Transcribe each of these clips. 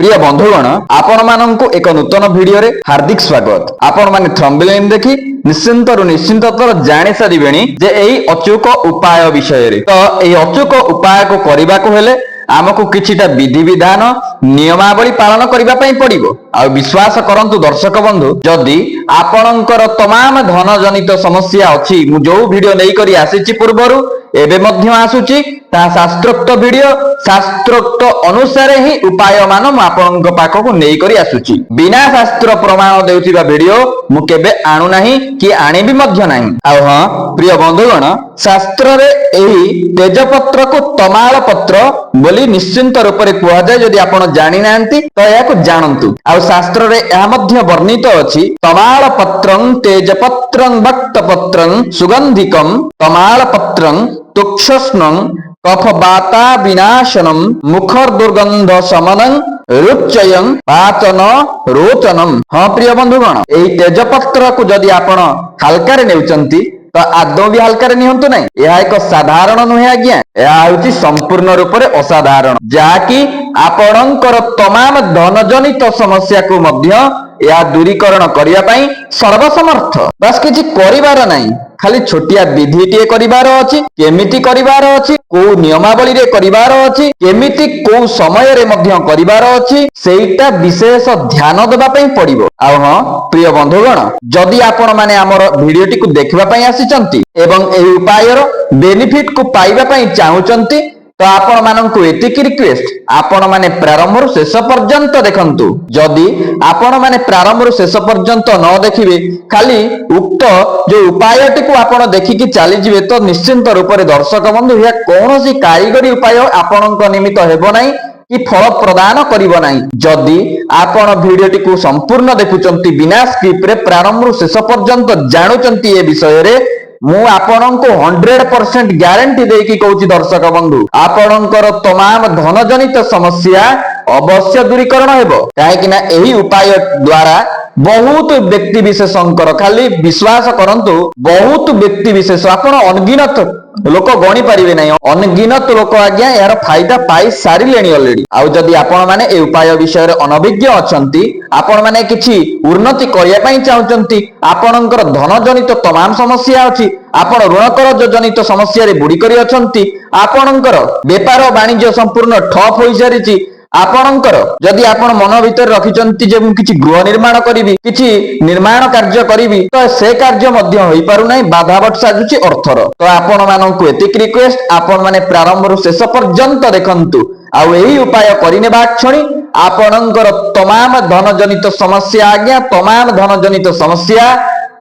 प्रिय बंधुगण आपण माननकु एक नूतन वीडियो रे हार्दिक स्वागत। आपण माने थंबनेल देखि निश्चिंतर जानि सारिबेनी जे एई अचूक उपाय विषय रे। तो एई अचूक उपाय को करबा को हेले आमको किछिटा विधि विधान नियमावली पालन करबा पई पड़िबो। आ विश्वास करंतु दर्शक बंधु जदि आपणकर तमाम धन जनित समस्या अछि मु जो वीडियो नै करी आसीची पूर्वरु एबे मध्य आसुची ता शास्त्रोक्त वीडियो शास्त्रोक्त अनुसार ही उपाय मान मु आपनक पाखकु नै करी आसुची। बिना शास्त्र प्रमाण देउथिबा वीडियो मु केबे आनु नाही कि आनिबी मध्य नाही। आ हां प्रिय बंधुगण शास्त्र रे एही तेजपत्र को तमाल पत्र बोली निश्चिंत रूप रे कुआ जाय। जदि आपण जानि नांती तो याको जानंतु। आ शास्त्र रे एहा मध्य वर्णित अछि तमाल पत्रं तेजपत्रं भक्तपत्रं सुगंधिकं तमाल पत्रं तुक्षस्नं कफबाता विनाशनम मुखर दुर्गंध शमनं रुच्चयं पाचन रोचनम। हाँ प्रिय बंधुगण एही तेजपत्र को जदि आपण हल्का रे नेउचंती तो आदौ भी हल्का रे निहंतु नहीं। यह एक साधारण नुहे आज्ञा, यह होची संपूर्ण रूप से असाधारण जाकि आपणकर तमाम धन जनित समस्या को मध्य या दूरीकरण करिया पई सर्वसमर्थ। बस किछि करिवार नाही, खाली छोटिया विधि टिए करिवार अछि, केमिति करिवार अछि, को नियमावली रे करिवार अछि, केमिति को समय रे मध्य करिवार अछि, सेईटा विशेष ध्यान देबा पई पड़िबो। आ हां प्रिय बंधुगण जदि आपण माने हमर भिडियोटी को देखबा पई आसीचंती एवं एही उपायर बेनिफिट को पाइबा पई चाहुचंती तो आपण माननकु एतिक रिक्वेस्ट आपण माने प्रारंभ रु शेष पर्यंत देखंतु। जदि आपण माने प्रारंभ रु शेष पर्यंत न देखिबे खाली उक्त जो उपायटी को आपण देखिकी चली जिवे तो निश्चिंत रूप रे दर्शक बंधु या कोनोसी कारीगरी उपाय आपणक निमित्त हेबो नाही कि फल प्रदान करिवो नाही। जदि आपण भिडियोटी को संपूर्ण देखुचंती बिना स्किप रे प्रारंभ रु शेष पर्यंत जानुचंती ए विषय रे मु आपणको 100% ग्यारंटी देकी कहूची दर्शक बंधु आपणकर तमाम धन जनित समस्या अवश्य दूरीकरण हेबो। काहे कि ना एही उपाय द्वारा बहुत व्यक्ति विशेषकर खाली विश्वास करंतु बहुत व्यक्ति विशेष आपण अनगिनत लोक गणी पारिबे नाही। अनगिनत लोक आज्ञा यार फायदा पाई सारिलेनी ऑलरेडी। आउ जदि आपण माने ए उपाय विषय रे अनभिज्ञ अछंती आपण माने किछि उन्नति करिया पई चाहुचंती आपणकर धन जनित तमाम समस्या अछि, आपण ऋण कर्ज जनित समस्या रे बुडी करी अछंती, आपणकर व्यापार वाणिज्य संपूर्ण ठप होई सारिछि, आपणकर जदि आपण मन भीतर रखिचंती जे किछि गृह निर्माण करिवि किछि निर्माण कार्य करिवि तो से कार्य मध्य होई पारु नै, बाधावट साजुची अर्थर। तो आपण माननकु एतिक रिक्वेस्ट आपण माने प्रारंभ रु शेष पर्यंत देखंतु। आउ एही उपाय करिनेबा क्षणी आपणकर तमाम धन जनित समस्या आज्ञा तमाम धन जनित समस्या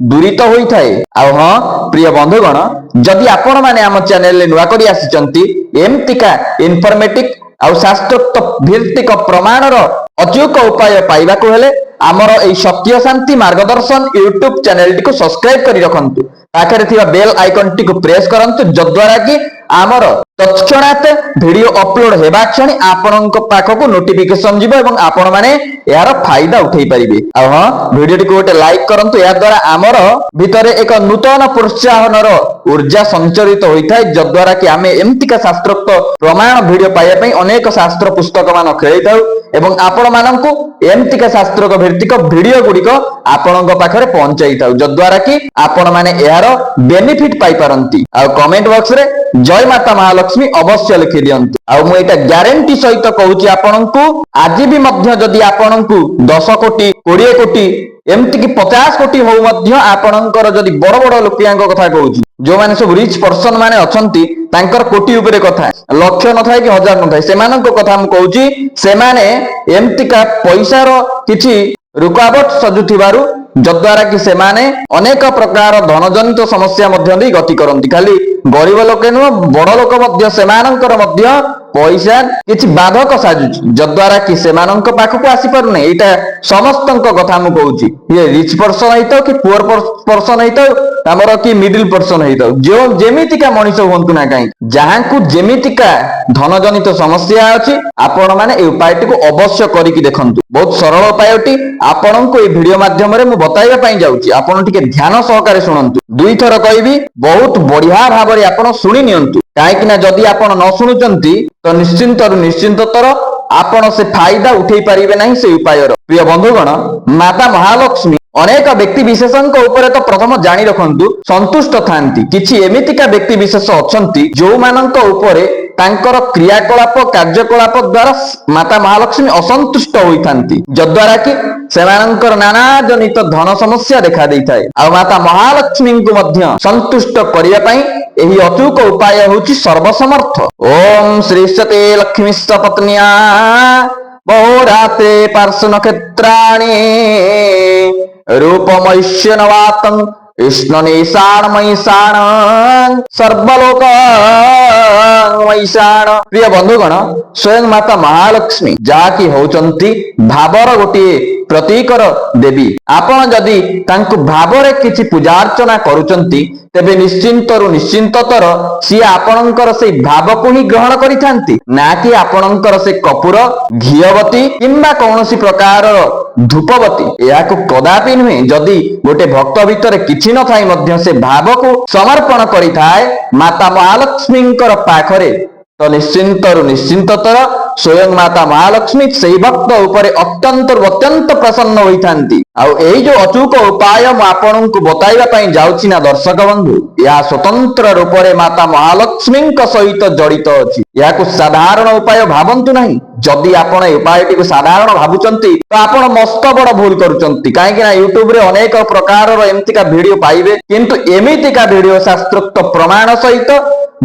दूरित होई थाए। आउ हां प्रिय बंधुगण जदि आपण माने हम चैनल ले नुवा करी आसीचंती एमतिका इन्फॉर्मेटिव आउ शास्त्रोक्त भित्तिक प्रमाणर अचूक उपाय पाइबा को हेले आमर एई सत्य शांति मार्गदर्शन यूट्यूब चैनल टी को सब्सक्राइब करी रखंतु। पाखरे थिबा बेल आइकन टी को प्रेस करंतु जद्वारा कि आमर तत्क्षणात वीडियो अपलोड हेबा क्षणी आपणक पाखको नोटिफिकेशन जिवो एवं आपण माने यार फायदा उठेई परिबे। आ हां वीडियो टी को गोटे लाइक करंतु, या द्वारा आमर भितरे एक नूतन प्रोत्साहनर ऊर्जा संचरित होइथाय जद्वारा कि आमे एमतिका शास्त्रोक्त प्रमाण वीडियो पाइबा पई अनेक शास्त्र पुस्तक मान खेळैथाउ एवं आपण माननकु एमतिका शास्त्रक भित्तिक वीडियो गुडिक आपणक पाखरे पहुंचाई थाउ जद्वारा कि आपण माने यार बेनिफिट पाई पारंती। आ कमेंट बॉक्स रे जय माता महालक्ष्मी अवश्य लिखि दियंतु। आ मु एटा ग्यारंटी सहित कहूची आपणकु आज भी मध्य जदि आपणकु 10 कोटी 20 कोटी एमति कि 50 कोटी हो मध्य आपणकर जदि बड़ बड़ लोकियांक कथा कहूची जो माने सब रिच पर्सन माने अछंती तांकर कोटी ऊपर कथा लक्ष्य न थाए कि हजार न थाए सेमानक कथा हम कहूची सेमाने एमति का पैसार किछि रुकावट सजुथिबारु जद्वारा कि सेमाने अनेक प्रकार धन जनित समस्या मध्य दे गति करंती। खाली गरीब लोक नु बड़ लोक मध्य सेमानकर मध्य पैसा किछि बाधक साजुची जद्वारा कि सेमानक पाखको आसी पारु नै। एटा समस्तक कथा हम कहूची ये रिच पर्सन हैतो कि पुअर पर्सन हैतो हमर कि मिडिल पर्सन हैतो जो जेमितिका मनुष्य होंतु ना काई जहांकु जेमितिका धन जनित समस्या अछि आपण माने ए उपायटी को अवश्य करिकि देखंतु। बहुत सरल उपायटी आपणको ए वीडियो माध्यम रे मु बताइबा पई जाउची, आपण टिके ध्यान सहकारे सुनंतु। दुई थर कहबी बहुत बढ़िया भाबरे आपण सुनि नियंतु। काहे कि ना जदि आपण न सुनुचंती तो निश्चिंतर ଆପଣ ସେ ଫାଇଦା ଉଠେଇ ପାରିବେ ନାହିଁ ସେ ଉପାୟର। ପ୍ରିୟ ବନ୍ଧୁଗଣ, ମାତା ମହାଲକ୍ଷ୍ମୀ ଅନେକ ବ୍ୟକ୍ତି ବିଶେଷଙ୍କ ଉପରେ ତ ପ୍ରଥମ ଜାଣି ରଖନ୍ତୁ ସନ୍ତୁଷ୍ଟ ଥାନ୍ତି। କିଛି ଏମିତିକା ବ୍ୟକ୍ତି ବିଶେଷ ଅଛନ୍ତି ଯୋଉମାନଙ୍କ ଉପରେ ତାଙ୍କର କ୍ରିୟାକଳାପ କାର୍ଯ୍ୟକଳାପ ଦ୍ୱାରା ମାତା ମହାଲକ୍ଷ୍ମୀ ଅସନ୍ତୁଷ୍ଟ ହୋଇଥାନ୍ତି, ଯଦ୍ୱାରା କି ସେମାନଙ୍କର ନାନା ଜନିତ ଧନ ସମସ୍ୟା ଦେଖା ଦେଇଥାଏ। ଆଉ ମାତା ମହାଲକ୍ଷ୍ମୀଙ୍କୁ ମଧ୍ୟ ସନ୍ତୁଷ୍ଟ କରିବା ପାଇଁ ଏହି ଅଚୁକ ଉପାୟ ହେଉଛି ସର୍ବସମର୍ଥ। ଓಂ ଶ୍ରୀଶତେ ଲକ୍ଷ୍ମୀଶ୍ଚ ପତ୍ନ୍ୟା ବହୁରାତ୍ରେ ପାର୍ଶ୍ୱ ନକ୍ଷତ୍ରାଣୀ ରୂପମୈଶ୍ୟ ନବାତଂ କୃଷ୍ଣନେଶାଣ ମୈଶାଣ ସର୍ବଲୋକ ମୈଶାଣ। ପ୍ରିୟ ବନ୍ଧୁଗଣ, ସ୍ୱୟଂ ମାତା ମହାଲକ୍ଷ୍ମୀ ଯାହାକି ହଉଛନ୍ତି ଭାବର ଗୋଟିଏ ପ୍ରତୀକର ଦେବୀ। ଆପଣ ଯଦି ତାଙ୍କୁ ଭାବରେ କିଛି ପୂଜାର୍ଚ୍ଚନା କରୁଛନ୍ତି ତେବେ ନିଶ୍ଚିନ୍ତରୁ ନିଶ୍ଚିନ୍ତତର ସିଏ ଆପଣଙ୍କର ସେଇ ଭାବକୁ ହିଁ ଗ୍ରହଣ କରିଥାନ୍ତି, ନା କି ଆପଣଙ୍କର ସେ କପୁର ଘିଅବତୀ କିମ୍ବା କୌଣସି ପ୍ରକାରର ଧୂପବତୀ। ଏହାକୁ କଦାପି ନୁହେଁ। ଯଦି ଗୋଟେ ଭକ୍ତ ଭିତରେ କିଛି ନଥାଇ ମଧ୍ୟ ସେ ଭାବକୁ ସମର୍ପଣ କରିଥାଏ ମାତା ମହାଲକ୍ଷ୍ମୀଙ୍କର ପାଖରେ, ତ ନିଶ୍ଚିନ୍ତରୁ ନିଶ୍ଚିନ୍ତତର ସ୍ୱୟଂ ମାତା ମହାଲକ୍ଷ୍ମୀ ସେଇ ଭକ୍ତ ଉପରେ ଅତ୍ୟନ୍ତ ପ୍ରସନ୍ନ ହୋଇଥାନ୍ତି। ଆଉ ଏଇ ଯୋଉ ଅଚୁକ ଉପାୟ ମୁଁ ଆପଣଙ୍କୁ ବତାଇବା ପାଇଁ ଯାଉଛି ନା ଦର୍ଶକ ବନ୍ଧୁ, ଏହା ସ୍ୱତନ୍ତ୍ର ରୂପରେ ମାତା ମହାଲକ୍ଷ୍ମୀଙ୍କ ସହିତ ଜଡିତ ଅଛି। ଏହାକୁ ସାଧାରଣ ଉପାୟ ଭାବନ୍ତୁ ନାହିଁ। ଯଦି ଆପଣ ଏ ଉପାୟଟିକୁ ସାଧାରଣ ଭାବୁଛନ୍ତି ତ ଆପଣ ମସ୍ତ ବଡ ଭୁଲ କରୁଛନ୍ତି। କାହିଁକି ନା ୟୁଟ୍ୟୁବରେ ଅନେକ ପ୍ରକାରର ଏମିତିକା ଭିଡିଓ ପାଇବେ, କିନ୍ତୁ ଏମିତିକା ଭିଡିଓ ଶାସ୍ତ୍ରୋକ୍ତ ପ୍ରମାଣ ସହିତ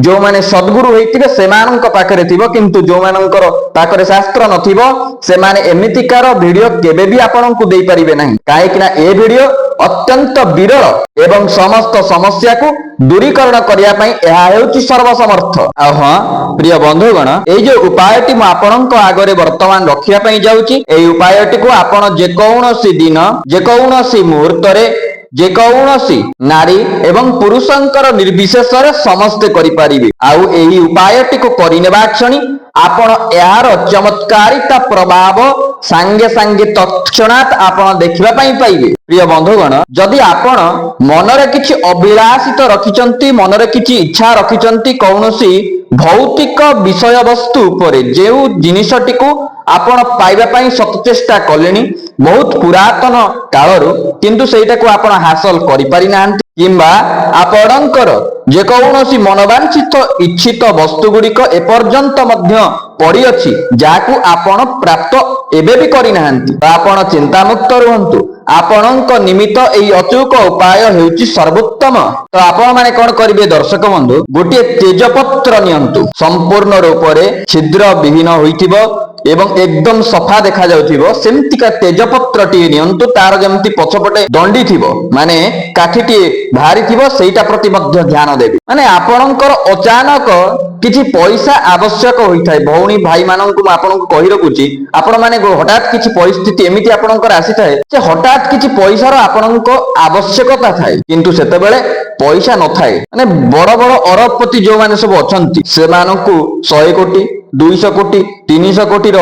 ଯୋଉମାନେ ସଦ୍ଗୁରୁ ହେଇଥିବେ ସେମାନଙ୍କ ପାଖରେ ଥିବ, କିନ୍ତୁ ଯୋଉମାନଙ୍କର ପାଖରେ ଶାସ୍ତ୍ର ନଥିବ ସେମାନେ ଏମିତିକାର ଭିଡିଓ କେବେ ବି ଆପଣଙ୍କୁ ଦେଇପାରିବେ ନାହିଁ। କାହିଁକି ନା ଏ ଭିଡିଓ ଅତ୍ୟନ୍ତ ବିରଳ ଏବଂ ସମସ୍ତ ସମସ୍ୟାକୁ ଦୂରୀକରଣ କରିବା ପାଇଁ ଏହା ହେଉଛି ସର୍ବସମର୍ଥ। ଆଉ ହଁ ପ୍ରିୟ ବନ୍ଧୁଗଣ, ଏଇ ଯୋଉ ଉପାୟଟି ମୁଁ ଆପଣଙ୍କ ଆଗରେ ବର୍ତ୍ତମାନ ରଖିବା ପାଇଁ ଯାଉଛି, ଏଇ ଉପାୟଟିକୁ ଆପଣ ଯେକୌଣସି ଦିନ ଯେକୌଣସି ମୁହୂର୍ତ୍ତରେ ଯେକୌଣସି ନାରୀ ଏବଂ ପୁରୁଷଙ୍କର ନିର୍ବିଶେଷରେ ସମସ୍ତେ କରିପାରିବେ। ଆଉ ଏହି ଉପାୟଟିକୁ କରିନେବା କ୍ଷଣି ଆପଣ ଏହାର ଚମତ୍କାରିତା ପ୍ରଭାବ ସାଙ୍ଗେ ସାଙ୍ଗେ ତତ୍କ୍ଷଣାତ୍ ଆପଣ ଦେଖିବା ପାଇଁ ପାଇବେ। ପ୍ରିୟ ବନ୍ଧୁଗଣ, ଯଦି ଆପଣ ମନରେ କିଛି ଅଭିଳାଷିତ ରଖିଛନ୍ତି, ମନରେ କିଛି ଇଚ୍ଛା ରଖିଛନ୍ତି କୌଣସି ଭୌତିକ ବିଷୟବସ୍ତୁ ଉପରେ, ଯେଉଁ ଜିନିଷଟିକୁ ଆପଣ ପାଇବା ପାଇଁ ସଚେଷ୍ଟା କଲେଣି ବହୁତ ପୁରାତନ କାଳରୁ, କିନ୍ତୁ ସେଇଟାକୁ ଆପଣ ହାସଲ କରିପାରିନାହାନ୍ତି, କିମ୍ବା ଆପଣଙ୍କର ଯେକୌଣସି ମନବାଞ୍ଛିତ ଇଚ୍ଛିତ ବସ୍ତୁ ଗୁଡ଼ିକ ଏପର୍ଯ୍ୟନ୍ତ ମଧ୍ୟ ପଡ଼ିଅଛି ଯାହାକୁ ଆପଣ ପ୍ରାପ୍ତ ଏବେ ବି କରିନାହାନ୍ତି, ତ ଆପଣ ଚିନ୍ତାମୁକ୍ତ ରୁହନ୍ତୁ। ଆପଣଙ୍କ ନିମିତ୍ତ ଏହି ଅଚୁକ ଉପାୟ ହେଉଛି ସର୍ବୋତ୍ତମ। ତ ଆପଣ ମାନେ କଣ କରିବେ ଦର୍ଶକ ବନ୍ଧୁ, ଗୋଟିଏ ତେଜପତ୍ର ନିଅନ୍ତୁ, ସମ୍ପୂର୍ଣ୍ଣ ରୂପରେ ଛିଦ୍ର ବିହୀନ ହୋଇଥିବ ଏବଂ ଏକଦମ ସଫା ଦେଖାଯାଉଥିବ ସେମିତିକା ତେଜପତ୍ରଟିଏ ନିଅନ୍ତୁ। ତାର ଯେମିତି ପଛପଟେ ଦଣ୍ଡି ଥିବ, ମାନେ କାଠିଟିଏ ବାହାରିଥିବ, ସେଇଟା ପ୍ରତି ମଧ୍ୟ ଧ୍ୟାନ ଦେବେ। ମାନେ ଆପଣଙ୍କର ଅଚାନକ କିଛି ପଇସା ଆବଶ୍ୟକ ହୋଇଥାଏ। ଭଉଣୀ ଭାଇ ମାନଙ୍କୁ ମୁଁ ଆପଣଙ୍କୁ କହି ରଖୁଛି, ଆପଣ ମାନେ ହଠାତ୍ କିଛି ପରିସ୍ଥିତି ଏମିତି ଆପଣଙ୍କର ଆସିଥାଏ ଯେ ହଠାତ୍ କିଛି ପଇସାର ଆପଣଙ୍କ ଆବଶ୍ୟକତା ଥାଏ, କିନ୍ତୁ ସେତେବେଳେ ପଇସା ନଥାଏ। ମାନେ ବଡ ବଡ ଅରବପତି ଯୋଉମାନେ ସବୁ ଅଛନ୍ତି ସେମାନଙ୍କୁ 100 କୋଟି 200 କୋଟି 300 କୋଟିର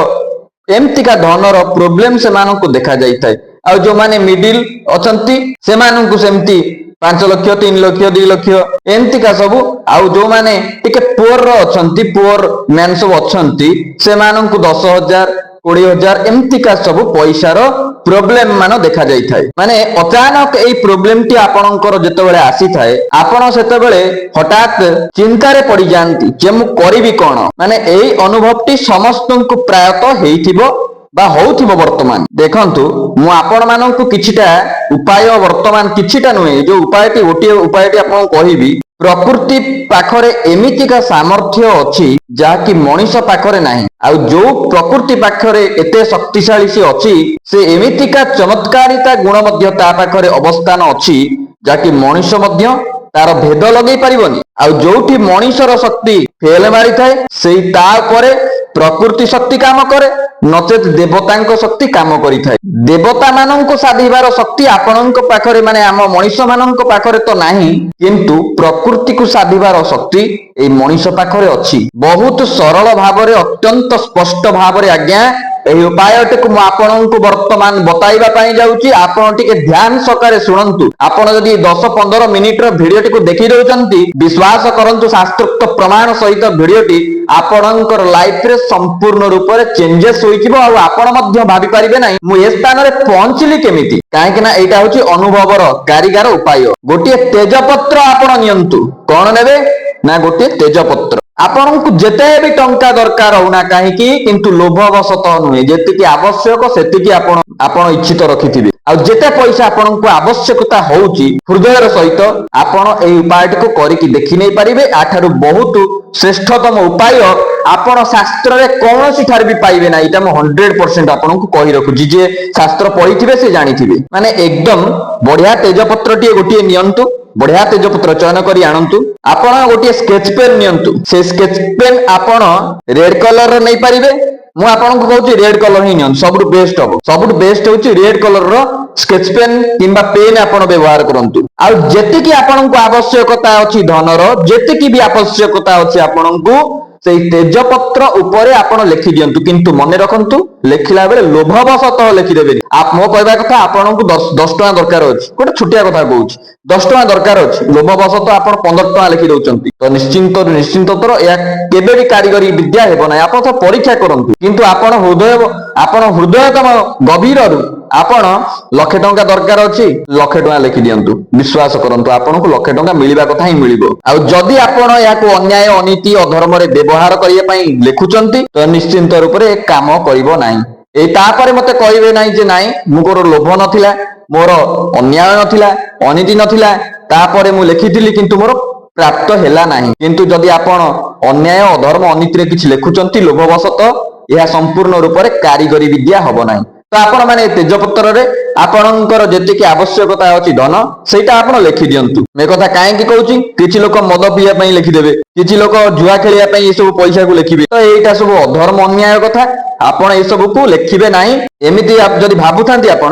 ଏମିତିକା ଧନର ପ୍ରୋବ୍ଲେମ ସେମାନଙ୍କୁ ଦେଖା ଯାଇଥାଏ। ଆଉ ଯୋଉମାନେ ମିଡିଲ ଅଛନ୍ତି ସେମାନଙ୍କୁ ସେମିତି 5 ଲକ୍ଷ 3 ଲକ୍ଷ 2 ଲକ୍ଷ ଏମିତିକା ସବୁ। ଆଉ ଯୋଉମାନେ ଟିକେ ପୁଅର ଅଛନ୍ତି, ପୁଅର ମ୍ୟାନ ସବୁ ଅଛନ୍ତି, ସେମାନଙ୍କୁ 10,000 20,000 ଏମିତିକା ସବୁ ପଇସାର ପ୍ରୋବ୍ଲେମ ମାନ ଦେଖା ଯାଇଥାଏ। ମାନେ ଅଚାନକ ଏଇ ପ୍ରୋବ୍ଲେମଟି ଆପଣଙ୍କର ଯେତେବେଳେ ଆସିଥାଏ, ଆପଣ ସେତେବେଳେ ହଠାତ୍ ଚିନ୍ତାରେ ପଡିଯାଆନ୍ତି ଯେ ମୁଁ କରିବି କଣ। ମାନେ ଏଇ ଅନୁଭବଟି ସମସ୍ତଙ୍କୁ ପ୍ରାୟତଃ ହେଇଥିବ ବା ହଉଥିବ। ବର୍ତ୍ତମାନ ଦେଖନ୍ତୁ, ମୁଁ ଆପଣ ମାନଙ୍କୁ କିଛିଟା ଉପାୟ, ବର୍ତ୍ତମାନ କିଛିଟା ନୁହେଁ, ଯୋଉ ଉପାୟଟି ଗୋଟିଏ ଉପାୟଟି ଆପଣଙ୍କୁ କହିବି, ପ୍ରକୃତି ପାଖରେ ଏମିତିକା ସାମର୍ଥ୍ୟ ଅଛି ଯାହାକି ମଣିଷ ପାଖରେ ନାହିଁ। ଆଉ ଯୋଉ ପ୍ରକୃତି ପାଖରେ ଏତେ ଶକ୍ତିଶାଳୀ ସେ ଅଛି, ସେ ଏମିତିକା ଚମତ୍କାରିତା ଗୁଣ ମଧ୍ୟ ତା ପାଖରେ ଅବସ୍ଥାନ ଅଛି ଯାହାକି ମଣିଷ ମଧ୍ୟ ତାର ଭେଦ ଲଗେଇ ପାରିବନି। ଆଉ ଯୋଉଠି ମଣିଷର ଶକ୍ତି ଫେଲ ମାରିଥାଏ ସେଇ ତା ଉପରେ ପ୍ରକୃତି ଶକ୍ତି କାମ କରେ, ନଚେତ ଦେବତାଙ୍କ ଶକ୍ତି କାମ କରିଥାଏ। ଦେବତା ମାନଙ୍କୁ ସାଧିବାର ଶକ୍ତି ଆପଣଙ୍କ ପାଖରେ, ମାନେ ଆମ ମଣିଷ ମାନଙ୍କ ପାଖରେ ତ ନାହିଁ, କିନ୍ତୁ ପ୍ରକୃତିକୁ ସାଧିବାର ଶକ୍ତି ଏଇ ମଣିଷ ପାଖରେ ଅଛି। ବହୁତ ସରଳ ଭାବରେ, ଅତ୍ୟନ୍ତ ସ୍ପଷ୍ଟ ଭାବରେ ଆଜ୍ଞା ଏହି ଉପାୟଟିକୁ ମୁଁ ଆପଣଙ୍କୁ ବର୍ତ୍ତମାନ ବତାଇବା ପାଇଁ ଯାଉଛି। ଆପଣ ଟିକେ ଧ୍ୟାନ ସହକାରେ ଶୁଣନ୍ତୁ। ଆପଣ ଯଦି 10-15 ମିନିଟର ଭିଡିଓଟିକୁ ଦେଖି ଦଉଛନ୍ତି, ବିଶ୍ୱାସ କରନ୍ତୁ ଶାସ୍ତ୍ରୋକ୍ତ ପ୍ରମାଣ ସହିତ ଭିଡିଓଟି ଆପଣଙ୍କର ଲାଇଫରେ ସମ୍ପୂର୍ଣ୍ଣ ରୂପରେ ଚେଞ୍ଜେସ୍ ହୋଇଯିବ। ଆଉ ଆପଣ ମଧ୍ୟ ଭାବି ପାରିବେ ନାହିଁ ମୁଁ ଏ ସ୍ଥାନରେ ପହଞ୍ଚିଲି କେମିତି, କାହିଁକି ନା ଏଇଟା ହଉଛି ଅନୁଭବର କାରିଗର ଉପାୟ। ଗୋଟିଏ ତେଜପତ୍ର ଆପଣ ନିଅନ୍ତୁ। କଣ ନେବେ ନା ଗୋଟିଏ ତେଜପତ୍ର। ଆପଣଙ୍କୁ ଯେତେ ବି ଟଙ୍କା ଦରକାର ହଉନା କାହିଁକି, କିନ୍ତୁ ଲୋଭବଶତଃ ନୁହେଁ, ଯେତିକି ଆବଶ୍ୟକ ସେତିକି ଆପଣ ଇଚ୍ଛିତ ରଖିଥିବେ। ଆଉ ଯେତେ ପଇସା ଆପଣଙ୍କୁ ଆବଶ୍ୟକତା ହଉଛି ହୃଦୟର ସହିତ ଆପଣ ଏହି ଉପାୟଟିକୁ କରିକି ଦେଖି ନେଇ ପାରିବେ। ଆଠାରୁ ବହୁତ ଶ୍ରେଷ୍ଠତମ ଉପାୟ ଆପଣ ଶାସ୍ତ୍ରରେ କୌଣସି ଠାରେ ବି ପାଇବେ ନାହିଁ। ଏଇଟା ମୁଁ 100% ଆପଣଙ୍କୁ କହି ରଖୁଛି। ଯିଏ ଶାସ୍ତ୍ର ପଢିଥିବେ ସେ ଜାଣିଥିବେ। ମାନେ ଏକଦମ ବଢିଆ ତେଜପତ୍ରଟିଏ ଗୋଟିଏ ନିଅନ୍ତୁ। ବଢିଆ ତେଜପତ୍ର ଚୟନ କରି ଆଣନ୍ତୁ। ଆପଣ ଗୋଟିଏ ସ୍କେଚ ପେନ୍ ନିଅନ୍ତୁ। ସେ ସ୍କେଚ ପେନ୍ ଆପଣ ରେଡ କଲର ନେଇପାରିବେ। ମୁଁ ଆପଣଙ୍କୁ କହୁଛି ରେଡ କଲର ହିଁ ନିଅନ୍ତୁ, ସବୁଠୁ ବେଷ୍ଟ ହବ। ସବୁଠୁ ବେଷ୍ଟ ହଉଛି ରେଡ କଲର ସ୍କେଚ ପେନ୍ କିମ୍ବା ପେନ୍ ଆପଣ ବ୍ୟବହାର କରନ୍ତୁ। ଆଉ ଯେତିକି ଆପଣଙ୍କୁ ଆବଶ୍ୟକତା ଅଛି ଧନର, ଯେତିକି ବି ଆବଶ୍ୟକତା ଅଛି ଆପଣଙ୍କୁ ସେଇ ତେଜପତ୍ର ଉପରେ ଆପଣ ଲେଖି ଦିଅନ୍ତୁ। କିନ୍ତୁ ମନେ ରଖନ୍ତୁ ଲେଖିଲା ବେଳେ ଲୋଭବଶତଃ ଲେଖିଦେବେନି। ମୋ କହିବା କଥା ଆପଣଙ୍କୁ 10 ଟଙ୍କା ଦରକାର ଅଛି, ଗୋଟେ ଛୋଟିଆ କଥା କହୁଛି, 10 ଟଙ୍କା ଦରକାର ଅଛି, ଲୋଭବଶତଃ ଆପଣ 15 ଟଙ୍କା ଲେଖି ଦଉଛନ୍ତି, ତ ନିଶ୍ଚିନ୍ତତର ଏହା କେବେ ବି କାରିଗରୀ ବିଦ୍ୟା ହେବ ନାହିଁ। ଆପଣ ତ ପରୀକ୍ଷା କରନ୍ତୁ। କିନ୍ତୁ ଆପଣ ହୃଦୟତମ ଗଭୀରରୁ ଆପଣ 1,00,000 ଟଙ୍କା ଦରକାର ଅଛି, 1,00,000 ଟଙ୍କା ଲେଖି ଦିଅନ୍ତୁ। ବିଶ୍ୱାସ କରନ୍ତୁ ଆପଣଙ୍କୁ 1,00,000 ଟଙ୍କା ମିଳିବା କଥା ହିଁ ମିଳିବ। ଆଉ ଯଦି ଆପଣ ଏହାକୁ ଅନ୍ୟାୟ, ଅନୀତି, ଅଧର୍ମରେ ବ୍ୟବହାର କରିବା ପାଇଁ ଲେଖୁଛନ୍ତି ତ ନିଶ୍ଚିନ୍ତ ରୂପରେ କାମ କରିବ ନାହିଁ। ଏଇ ତାପରେ ମତେ କହିବେ ନାହିଁ ଯେ ନାଇଁ ମୋର ଲୋଭ ନଥିଲା, ମୋର ଅନ୍ୟାୟ ନଥିଲା, ଅନୀତି ନଥିଲା, ତାପରେ ମୁଁ ଲେଖିଥିଲି କିନ୍ତୁ ମୋର ପ୍ରାପ୍ତ ହେଲା ନାହିଁ। କିନ୍ତୁ ଯଦି ଆପଣ ଅନ୍ୟାୟ, ଅଧର୍ମ, ଅନୀତିରେ କିଛି ଲେଖୁଛନ୍ତି ଲୋଭବଶତଃ, ଏହା ସମ୍ପୂର୍ଣ୍ଣ ରୂପରେ କାରିଗରୀ ବିଦ୍ୟା ହବ ନାହିଁ। ତ ଆପଣ ମାନେ ତେଜପତ୍ରରେ ଆପଣଙ୍କର ଯେତିକି ଆବଶ୍ୟକତା ଅଛି ଧନ, ସେଇଟା ଆପଣ ଲେଖି ଦିଅନ୍ତୁ। ଏ କଥା କାହିଁକି କହୁଛି, କିଛି ଲୋକ ମଦ ପିଇବା ପାଇଁ ଲେଖିଦେବେ, କିଛି ଲୋକ ଜୁଆ ଖେଳିବା ପାଇଁ ଏସବୁ ପଇସାକୁ ଲେଖିବେ। ତ ଏଇଟା ସବୁ ଅଧର୍ମ, ଅନ୍ୟାୟ କଥା। ଆପଣ ଏସବୁକୁ ଲେଖିବେ ନାହିଁ। ଏମିତି ଯଦି ଭାବୁଥାନ୍ତି ଆପଣ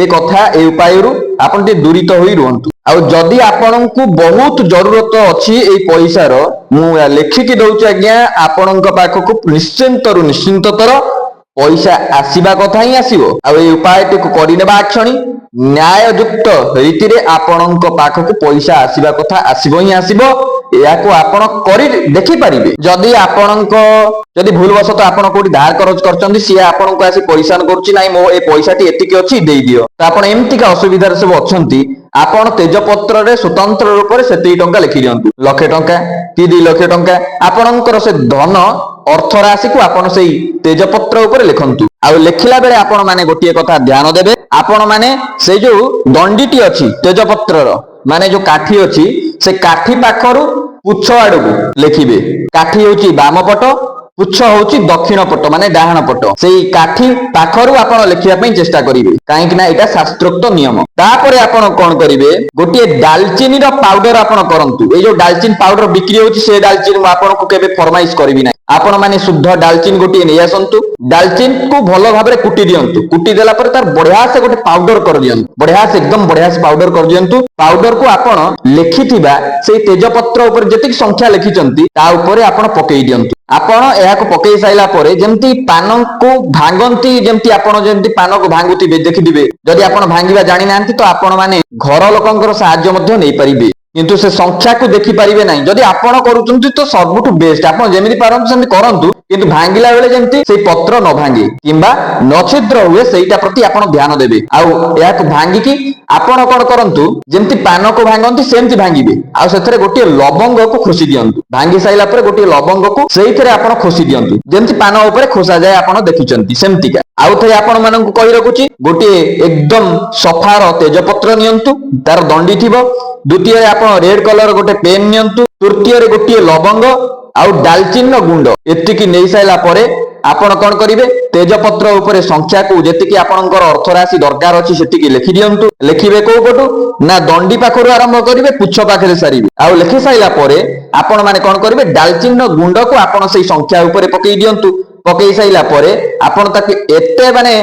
ଏ କଥା, ଏ ଉପାୟରୁ ଆପଣ ଟିକେ ଦୂରିତ ହୋଇ ରୁହନ୍ତୁ। ଆଉ ଯଦି ଆପଣଙ୍କୁ ବହୁତ ଜରୁରତ ଅଛି ଏଇ ପଇସାର, ମୁଁ ଲେଖିକି ଦଉଛି ଆଜ୍ଞା, ଆପଣଙ୍କ ପାଖକୁ ନିଶ୍ଚିନ୍ତତର ପଇସା ଆସିବା କଥା ହିଁ ଆସିବ। ଆଉ ଏଇ ଉପାୟଟିକୁ କରିନେବା କ୍ଷଣି ନ୍ୟାୟଯୁକ୍ତ ରୀତିରେ ଆପଣଙ୍କ ପାଖକୁ ପଇସା ଆସିବା କଥା ଆସିବ ହିଁ ଆସିବ। ଏହାକୁ ଆପଣ କରି ଦେଖିପାରିବେ। ଯଦି ଭୁଲବଶତଃ ଆପଣ କୋଉଠି ଧାର କରଜ କରିଛନ୍ତି, ସିଏ ଆପଣଙ୍କୁ ଆସି ପଇସା କରୁଛି, ନାଇଁ ମୋ ଏ ପଇସାଟି ଏତିକି ଅଛି ଦେଇଦିଅ, ତ ଆପଣ ଏମିତିକା ଅସୁବିଧାରେ ସବୁ ଅଛନ୍ତି, ଆପଣ ତେଜପତ୍ରରେ ସ୍ୱତନ୍ତ୍ର ରୂପରେ ସେତିକି ଟଙ୍କା ଲେଖି ଦିଅନ୍ତୁ। 1,00,000 ଟଙ୍କା କି 2,00,000 ଟଙ୍କା ଆପଣଙ୍କର ସେ ଧନ ଅର୍ଥ ରାଶିକୁ ଆପଣ ସେଇ ତେଜପତ୍ର ଉପରେ ଲେଖନ୍ତୁ। ଆଉ ଲେଖିଲା ବେଳେ ଆପଣ ମାନେ ଗୋଟିଏ କଥା ଧ୍ୟାନ ଦେବେ, ଆପଣ ମାନେ ସେଇ ଯୋଉ ଦଣ୍ଡିଟି ଅଛି ତେଜପତ୍ରର, ମାନେ ଯୋଉ କାଠି ଅଛି, ସେ କାଠି ପାଖରୁ ପୁଚ୍ଛ ଆଡକୁ ଲେଖିବେ। କାଠି ହଉଛି ବାମ ପଟ, ପୁଚ୍ଛ ହଉଛି ଦକ୍ଷିଣ ପଟ, ମାନେ ଡାହାଣ ପଟ। ସେଇ କାଠି ପାଖରୁ ଆପଣ ଲେଖିବା ପାଇଁ ଚେଷ୍ଟା କରିବେ, କାହିଁକି ନା ଏଇଟା ଶାସ୍ତ୍ରୋକ୍ତ ନିୟମ। ତାପରେ ଆପଣ କଣ କରିବେ, ଗୋଟିଏ ଡାଲଚିନିର ପାଉଡର ଆପଣ କରନ୍ତୁ। ଏଇ ଯୋଉ ଡାଲଚିନି ପାଉଡର ବିକ୍ରି ହଉଛି, ସେ ଡାଲଚିନି ମୁଁ ଆପଣଙ୍କୁ କେବେ ଫରମାଇଜ କରିବି ନାହିଁ। ଆପଣ ମାନେ ଶୁଦ୍ଧ ଡାଲଚିନି ଗୋଟିଏ ନେଇ ଆସନ୍ତୁ। ଡାଲଚିନିକୁ ଭଲ ଭାବରେ କୁଟି ଦିଅନ୍ତୁ। କୁଟି ଦେଲା ପରେ ତାର ବଢିଆ ସେ ଗୋଟେ ପାଉଡର କରିଦିଅନ୍ତୁ। ଏକଦମ ବଢିଆ ସେ ପାଉଡର କରିଦିଅନ୍ତୁ। ପାଉଡରକୁ ଆପଣ ଲେଖିଥିବା ସେଇ ତେଜପତ୍ର ଉପରେ ଯେତିକି ସଂଖ୍ୟା ଲେଖିଛନ୍ତି ତା ଉପରେ ଆପଣ ପକେଇ ଦିଅନ୍ତୁ। ଆପଣ ଏହାକୁ ପକେଇ ସାରିଲା ପରେ ଯେମିତି ପାନକୁ ଭାଙ୍ଗନ୍ତି, ଯେମିତି ଆପଣ ଯେମିତି ପାନକୁ ଭାଙ୍ଗୁଥିବେ ଦେଖିଥିବେ। ଯଦି ଆପଣ ଭାଙ୍ଗିବା ଜାଣିନାହାନ୍ତି ତ ଆପଣ ମାନେ ଘର ଲୋକଙ୍କର ସାହାଯ୍ୟ ମଧ୍ୟ ନେଇପାରିବେ, କିନ୍ତୁ ସେ ସଂଖ୍ୟାକୁ ଦେଖିପାରିବେ ନାହିଁ। ଯଦି ଆପଣ କରୁଛନ୍ତି ତ ସବୁଠୁ ବେଷ୍ଟ, ଆପଣ ଯେମିତି ପାରନ୍ତି ସେମିତି କରନ୍ତୁ, କିନ୍ତୁ ଭାଙ୍ଗିଲା ବେଳେ ଯେମିତି ସେଇ ପତ୍ର ନ ଭାଙ୍ଗେ କିମ୍ବା ନ ଛିଦ୍ର ହୁଏ ସେଇଟା ପ୍ରତି ଆପଣ ଧ୍ୟାନ ଦେବେ। ଆଉ ଏହାକୁ ଭାଙ୍ଗିକି ଆପଣ କଣ କରନ୍ତୁ, ଯେମିତି ପାନକୁ ଭାଙ୍ଗନ୍ତି ସେମିତି ଭାଙ୍ଗିବେ। ଆଉ ସେଥିରେ ଗୋଟିଏ ଲବଙ୍ଗକୁ ଖୋସି ଦିଅନ୍ତୁ। ଭାଙ୍ଗି ସାରିଲା ପରେ ଗୋଟିଏ ଲବଙ୍ଗକୁ ସେଇଥିରେ ଆପଣ ଖୋସି ଦିଅନ୍ତୁ, ଯେମିତି ପାନ ଉପରେ ଖୋସାଯାଏ ଆପଣ ଦେଖିଛନ୍ତି ସେମିତିକା। ଆଉ ଥରେ ଆପଣ ମାନଙ୍କୁ କହି ରଖୁଛି, ଗୋଟିଏ ଏକଦମ ସଫାର ତେଜପତ୍ର ନିଅନ୍ତୁ, ତାର ଦଣ୍ଡି ଥିବ। ଦ୍ୱିତୀୟରେ ଆପଣ ରେଡ କଲର ଗୋଟେ ପେନ୍ ନିଅନ୍ତୁ। ତୃତୀୟରେ ଗୋଟିଏ ଲବଙ୍ଗ ଆଉ ଡାଲଚିନିର ଗୁଣ୍ଡ। ଏତିକି ନେଇ ସାରିଲା ପରେ ଆପଣ କଣ କରିବେ, ତେଜପତ୍ର ଉପରେ ସଂଖ୍ୟାକୁ ଯେତିକି ଆପଣଙ୍କର ଅର୍ଥ ରାଶି ଦରକାର ଅଛି ସେତିକି ଲେଖି ଦିଅନ୍ତୁ। ଲେଖିବେ କୋଉ ପଟୁ ନା ଦଣ୍ଡି ପାଖରୁ ଆରମ୍ଭ କରିବେ, ପୁଚ୍ଛ ପାଖରେ ସାରିବେ। ଆଉ ଲେଖି ସାରିଲା ପରେ ଆପଣ ମାନେ କଣ କରିବେ, ଡାଲଚିନିର ଗୁଣ୍ଡକୁ ଆପଣ ସେଇ ସଂଖ୍ୟା ଉପରେ ପକେଇ ଦିଅନ୍ତୁ। ପକେଇ ସାଇଲା ପରେ ଆପଣ ତାକୁ ଏତେ ମାନେ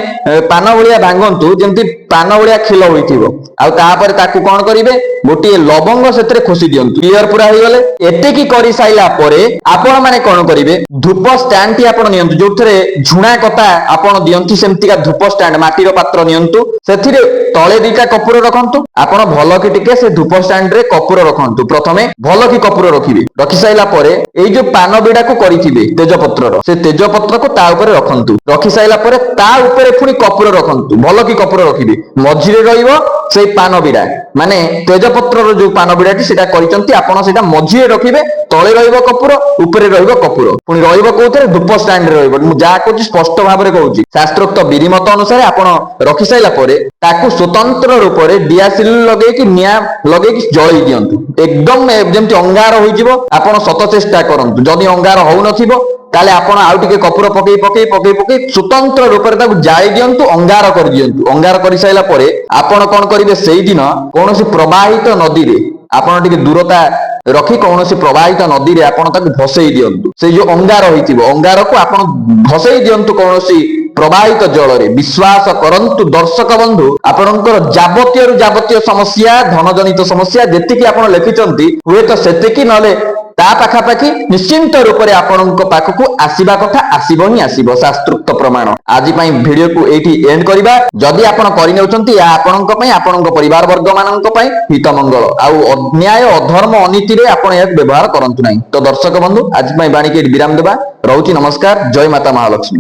ପାନ ଭଳିଆ ଭାଙ୍ଗନ୍ତୁ ଯେମିତି ପାନ ଭଳିଆ ଖିଲ ହୋଇଥିବ। ଆଉ ତାପରେ ତାକୁ କଣ କରିବେ, ଗୋଟିଏ ଲବଙ୍ଗ ସେଥିରେ ଖୋସି ଦିଅନ୍ତୁ। କ୍ଲିୟର ପୁରା ହେଇଗଲେ। ଏତିକି କରି ସାଇଲା ପରେ ଆପଣ ମାନେ କଣ କରିବେ, ଧୂପ ଷ୍ଟାଣ୍ଡ ଟି ଆପଣ ନିଅନ୍ତୁ, ଯୋଉଥିରେ ଝୁଣା କତା ଆପଣ ଦିଅନ୍ତି ସେମିତିକା ଧୂପ ଷ୍ଟାଣ୍ଡ, ମାଟିର ପାତ୍ର ନିଅନ୍ତୁ। ସେଥିରେ ତଳେ ଦିଟା କପୁର ରଖନ୍ତୁ। ଆପଣ ଭଲ କି ଟିକେ ସେ ଧୂପ ଷ୍ଟାଣ୍ଡ ରେ କପୁର ରଖନ୍ତୁ। ପ୍ରଥମେ ଭଲ କି କପୁର ରଖିବେ। ରଖି ସାଇଲା ପରେ ଏଇ ଯୋଉ ପାନ ବିଡାକୁ କରିଥିବେ ତେଜପତ୍ରର, ସେ ତେଜପତ୍ରକୁ ତା ଉପରେ ରଖନ୍ତୁ। ରଖି ସାଇଲା ପରେ ତା ଉପରେ ପୁଣି କପୁର ରଖନ୍ତୁ। ଭଲ କି କପୁର ରଖିବେ। ମଝିରେ ରହିବ ସେଇ ପାନ ବିଡା, ମାନେ ତେଜପତ୍ରର ଯୋଉ ପାନ ବିଡାଟି ସେଟା କରିଛନ୍ତି ଆପଣ ସେଟା ମଝିରେ ରଖିବେ। ତଳେ ରହିବ କପୁର, ଉପରେ ରହିବ କପୁର। ପୁଣି ରହିବ କୋଉଥିରେ, ଧୂପ ଷ୍ଟାଣ୍ଡ ରେ ରହିବ। ମୁଁ ଯାହା କହୁଛି ସ୍ପଷ୍ଟ ଭାବରେ କହୁଛି। ଶାସ୍ତ୍ରୋକ୍ତ ବିରିମତ ଅନୁସାରେ ଆପଣ ରଖି ସାଇଲା ପରେ ତାକୁ ସ୍ୱତନ୍ତ୍ର ରୂପରେ ଦିଆସିଲି ଲଗେଇକି ନିଆଁ ଲଗେଇକି ଜଳେଇ ଦିଅନ୍ତୁ। ଏକଦମ ଯେମିତି ଅଙ୍ଗାର ହୋଇଯିବ। ଆପଣ ଶତ ଚେଷ୍ଟା କରନ୍ତୁ। ଯଦି ଅଙ୍ଗାର ହଉନଥିବ ତାହେଲେ ଆପଣ ଆଉ ଟିକେ କପୁର ପକେଇ ପକେଇ ପକେଇ ପକେଇ ସ୍ୱତନ୍ତ୍ର ରୂପରେ ତାକୁ ଜାଳି ଦିଅନ୍ତୁ, ଅଙ୍ଗାର କରିଦିଅନ୍ତୁ। ଅଙ୍ଗାର କରିସାରିଲା ପରେ ଆପଣ କଣ କରିବେ, ସେଇଦିନ କୌଣସି ପ୍ରବାହିତ ନଦୀରେ ଆପଣ ଟିକେ ଦୂରତା ରଖି କୌଣସି ପ୍ରବାହିତ ନଦୀରେ ଆପଣ ତାକୁ ଭସେଇ ଦିଅନ୍ତୁ। ସେଇ ଯୋଉ ଅଙ୍ଗାର ହେଇଥିବ, ଅଙ୍ଗାରକୁ ଆପଣ ଭସେଇ ଦିଅନ୍ତୁ କୌଣସି ପ୍ରବାହିତ ଜଳରେ। ବିଶ୍ୱାସ କରନ୍ତୁ ଦର୍ଶକ ବନ୍ଧୁ, ଆପଣଙ୍କର ଯାବତୀୟରୁ ଯାବତୀୟ ସମସ୍ୟା, ଧନ ଜନିତ ସମସ୍ୟା ଯେତିକି ଆପଣ ଲେଖିଛନ୍ତି, ହୁଏତ ସେତିକି ନହେଲେ ତା ପାଖାପାଖି ନିଶ୍ଚିନ୍ତ ରୂପରେ ଆପଣଙ୍କ ପାଖକୁ ଆସିବା କଥା ଆସିବ ହିଁ ଆସିବ, ଶାସ୍ତ୍ରୋକ୍ତ ପ୍ରମାଣ। ଆଜି ପାଇଁ ଭିଡିଓକୁ ଏଇଠି ଏଣ୍ଡ କରିବା। ଯଦି ଆପଣ କରିନେଉଛନ୍ତି ଏହା ଆପଣଙ୍କ ପାଇଁ, ଆପଣଙ୍କ ପରିବାର ବର୍ଗ ମାନଙ୍କ ପାଇଁ ହିତ ମଙ୍ଗଳ। ଆଉ ଅନ୍ୟାୟ, ଅଧର୍ମ, ଅନୀତିରେ ଆପଣ ଏହାକୁ ବ୍ୟବହାର କରନ୍ତୁ ନାହିଁ। ତ ଦର୍ଶକ ବନ୍ଧୁ, ଆଜି ପାଇଁ ବାଣିକି ଏଠି ବିରାମ ଦେବା। ରହୁଛି, ନମସ୍କାର। ଜୟ ମାତା ମହାଲକ୍ଷ୍ମୀ।